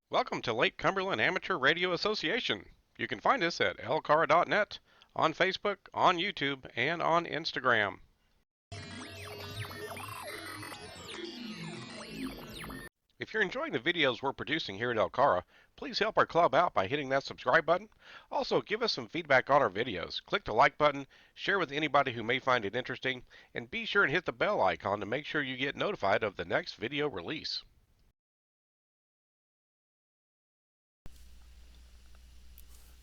Welcome to Lake Cumberland Amateur Radio Association. You can find us at LCARA.net, on Facebook, on YouTube, and on Instagram. If you're enjoying the videos we're producing here at LCARA, please help our club out by hitting that subscribe button. Also, give us some feedback on our videos. Click the like button, share with anybody who may find it interesting, and be sure and hit the bell icon to make sure you get notified of the next video release.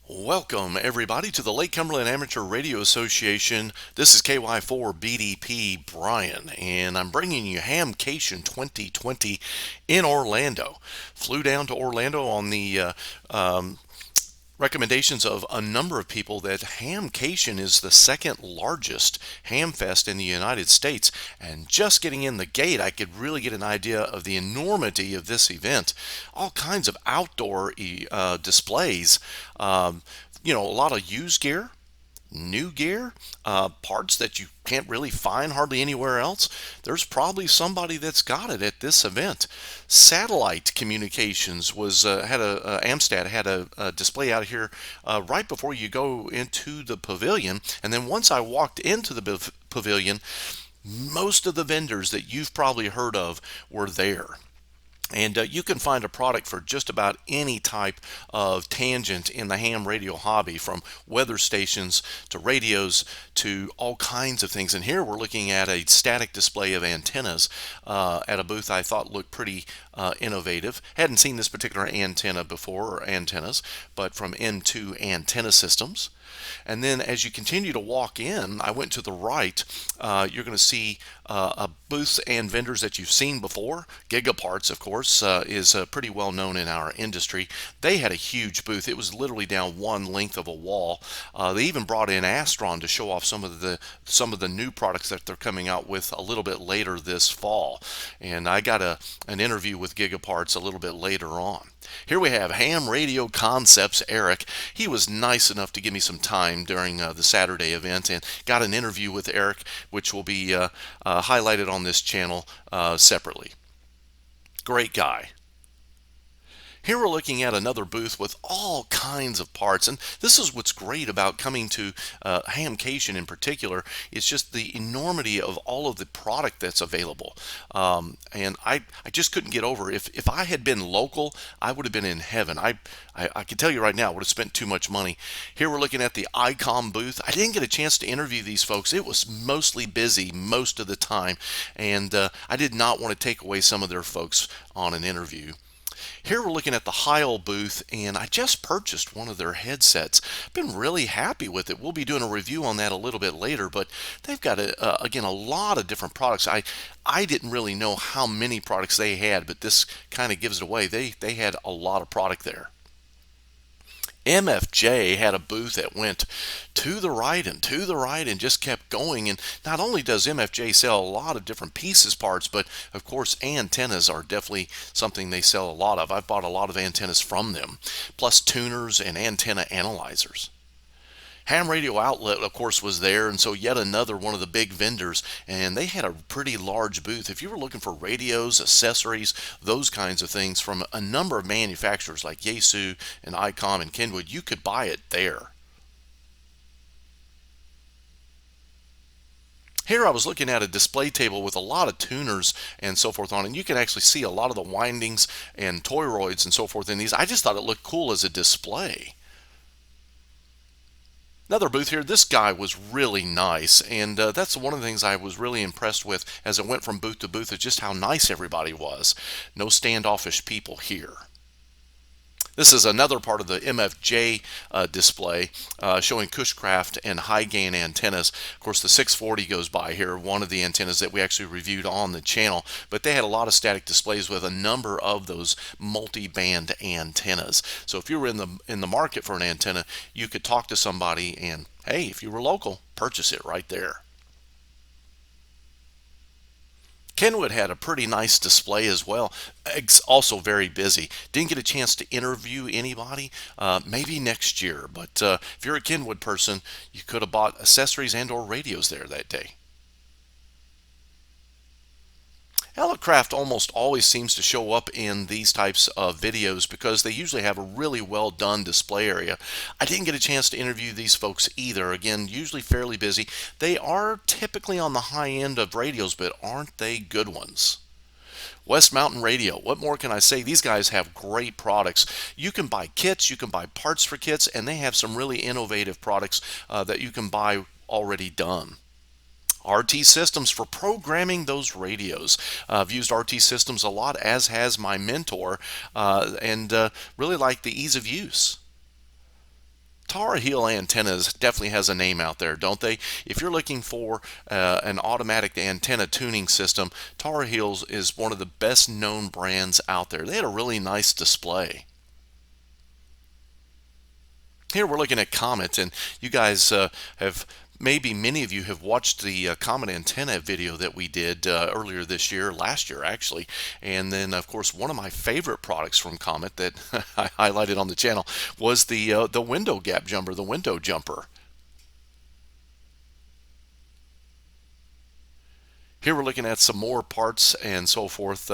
Welcome, everybody, to the Lake Cumberland Amateur Radio Association. This is KY4BDP Brian, and I'm bringing you HAMcation 2020 in Orlando. Flew down to Orlando on the recommendations of a number of people that HAMcation is the second largest HAMfest in the United States. And just getting in the gate, I could really get an idea of the enormity of this event. All kinds of outdoor displays, a lot of used gear, new gear, parts that you can't really find hardly anywhere else. There's probably somebody that's got it at this event. Satellite communications was Amstrad had a display out here right before you go into the pavilion, and then once I walked into the pavilion, most of the vendors that you've probably heard of were there. And you can find a product for just about any type of tangent in the ham radio hobby, from weather stations to radios to all kinds of things. And here we're looking at a static display of antennas at a booth I thought looked pretty innovative. Hadn't seen this particular antenna before, or antennas, but from N2 Antenna Systems. And then as you continue to walk in, I went to the right, you're going to see booths and vendors that you've seen before. Gigaparts, of course, is pretty well known in our industry. They had a huge booth. It was literally down one length of a wall. They even brought in Astron to show off some of the new products that they're coming out with a little bit later this fall. And I got an interview with Gigaparts a little bit later on. Here we have Ham Radio Concepts Eric. He was nice enough to give me some time during the Saturday event, and got an interview with Eric, which will be highlighted on this channel separately. Great guy. Here we're looking at another booth with all kinds of parts, and this is what's great about coming to HAMcation in particular. It's just the enormity of all of the product that's available, and I just couldn't get over. If I had been local, I would have been in heaven. I can tell you right now, I would have spent too much money. Here we're looking at the ICOM booth. I didn't get a chance to interview these folks. It was mostly busy most of the time, and I did not want to take away some of their folks on an interview. Here we're looking at the Heil booth, and I just purchased one of their headsets. Been really happy with it. We'll be doing a review on that a little bit later, but they've got, again, a lot of different products. I didn't really know how many products they had, but this kind of gives it away. They had a lot of product there. MFJ had a booth that went to the right and to the right and just kept going. And not only does MFJ sell a lot of different pieces parts, but of course antennas are definitely something they sell a lot of. I've bought a lot of antennas from them, plus tuners and antenna analyzers. Ham Radio Outlet, of course, was there, and so yet another one of the big vendors, and they had a pretty large booth. If you were looking for radios, accessories, those kinds of things from a number of manufacturers like Yaesu and ICOM and Kenwood, you could buy it there. Here I was looking at a display table with a lot of tuners and so forth on, and you can actually see a lot of the windings and toroids and so forth in these. I just thought it looked cool as a display. Another booth here, this guy was really nice, and that's one of the things I was really impressed with as it went from booth to booth, is just how nice everybody was. No standoffish people here. This is another part of the MFJ display showing Cushcraft and high gain antennas. Of course, the 640 goes by here, one of the antennas that we actually reviewed on the channel, but they had a lot of static displays with a number of those multi-band antennas. So if you were in the market for an antenna, you could talk to somebody and, hey, if you were local, purchase it right there. Kenwood had a pretty nice display as well. It's also very busy. Didn't get a chance to interview anybody. Maybe next year. But if you're a Kenwood person, you could have bought accessories and or radios there that day. Alucraft almost always seems to show up in these types of videos because they usually have a really well done display area. I didn't get a chance to interview these folks either. Again, usually fairly busy. They are typically on the high end of radios, but aren't they good ones? West Mountain Radio. What more can I say? These guys have great products. You can buy kits, you can buy parts for kits, and they have some really innovative products that you can buy already done. RT Systems for programming those radios. I've used RT Systems a lot, as has my mentor, and really like the ease of use. Tar Heel Antennas definitely has a name out there, don't they? If you're looking for an automatic antenna tuning system, Tar Heels is one of the best known brands out there. They had a really nice display. Here we're looking at Comet, and you guys have maybe many of you have watched the Comet antenna video that we did earlier this year, last year actually. And then, of course, one of my favorite products from Comet that I highlighted on the channel was the window gap jumper, the window jumper. Here we're looking at some more parts and so forth.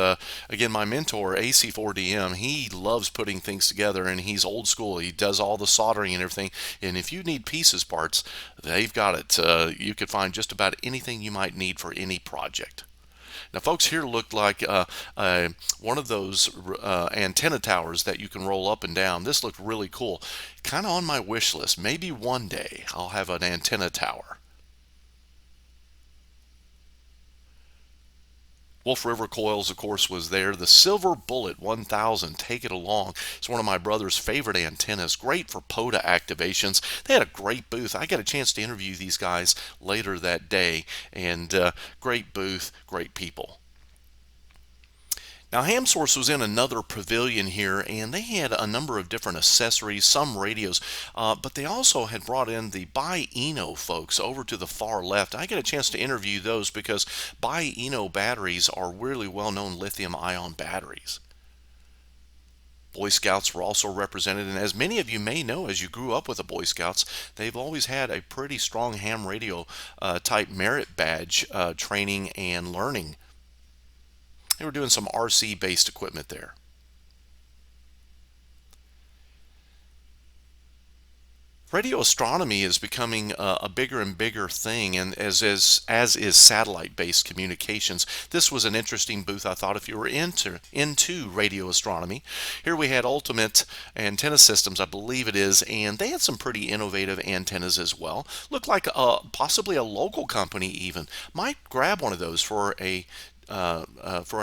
Again, my mentor, AC4DM, he loves putting things together, and he's old school. He does all the soldering and everything. And if you need pieces parts, they've got it. You could find just about anything you might need for any project. Now, folks, here looked like one of those antenna towers that you can roll up and down. This looked really cool. Kind of on my wish list. Maybe one day I'll have an antenna tower. Wolf River Coils, of course, was there. The Silver Bullet 1000, take it along. It's one of my brother's favorite antennas. Great for POTA activations. They had a great booth. I got a chance to interview these guys later that day, and great booth, great people. Now, HamSource was in another pavilion here, and they had a number of different accessories, some radios, but they also had brought in the Bi-Eno folks over to the far left. I got a chance to interview those because Bi-Eno batteries are really well-known lithium-ion batteries. Boy Scouts were also represented, and as many of you may know, as you grew up with the Boy Scouts, they've always had a pretty strong ham radio type merit badge training and learning. They were doing some RC-based equipment there. Radio astronomy is becoming a bigger and bigger thing, and as is satellite-based communications. This was an interesting booth, I thought, if you were into radio astronomy. Here we had Ultimate Antenna Systems, I believe it is, and they had some pretty innovative antennas as well. Looked like possibly a local company even. Might grab one of those for an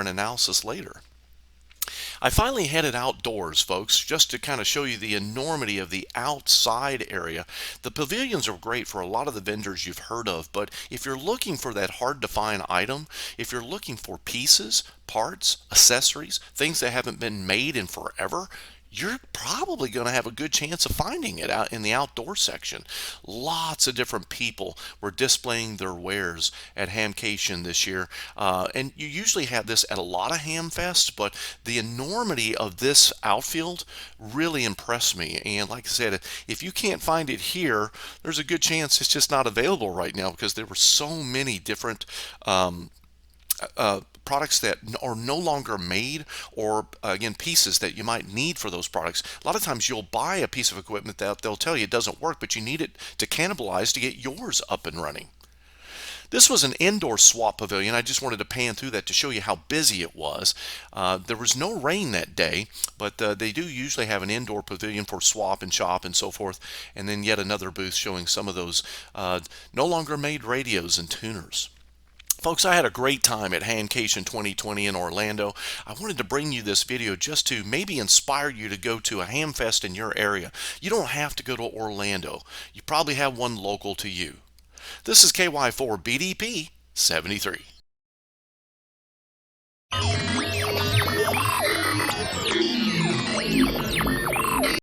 analysis later. I finally headed outdoors, folks, just to kind of show you the enormity of the outside area. The pavilions are great for a lot of the vendors you've heard of, but if you're looking for that hard-to-find item, if you're looking for pieces, parts, accessories, things that haven't been made in forever, you're probably going to have a good chance of finding it out in the outdoor section. Lots of different people were displaying their wares at HAMcation this year, and you usually have this at a lot of HAMfest, but the enormity of this outfield really impressed me. And like I said, if you can't find it here, there's a good chance it's just not available right now because there were so many different products that are no longer made, or again, pieces that you might need for those products. A lot of times you'll buy a piece of equipment that they'll tell you it doesn't work, but you need it to cannibalize to get yours up and running. This was an indoor swap pavilion. I just wanted to pan through that to show you how busy it was. There was no rain that day, but they do usually have an indoor pavilion for swap and shop and so forth, and then yet another booth showing some of those no longer made radios and tuners. Folks, I had a great time at HAMcation 2020 in Orlando. I wanted to bring you this video just to maybe inspire you to go to a HAMfest in your area. You don't have to go to Orlando. You probably have one local to you. This is KY4 BDP 73.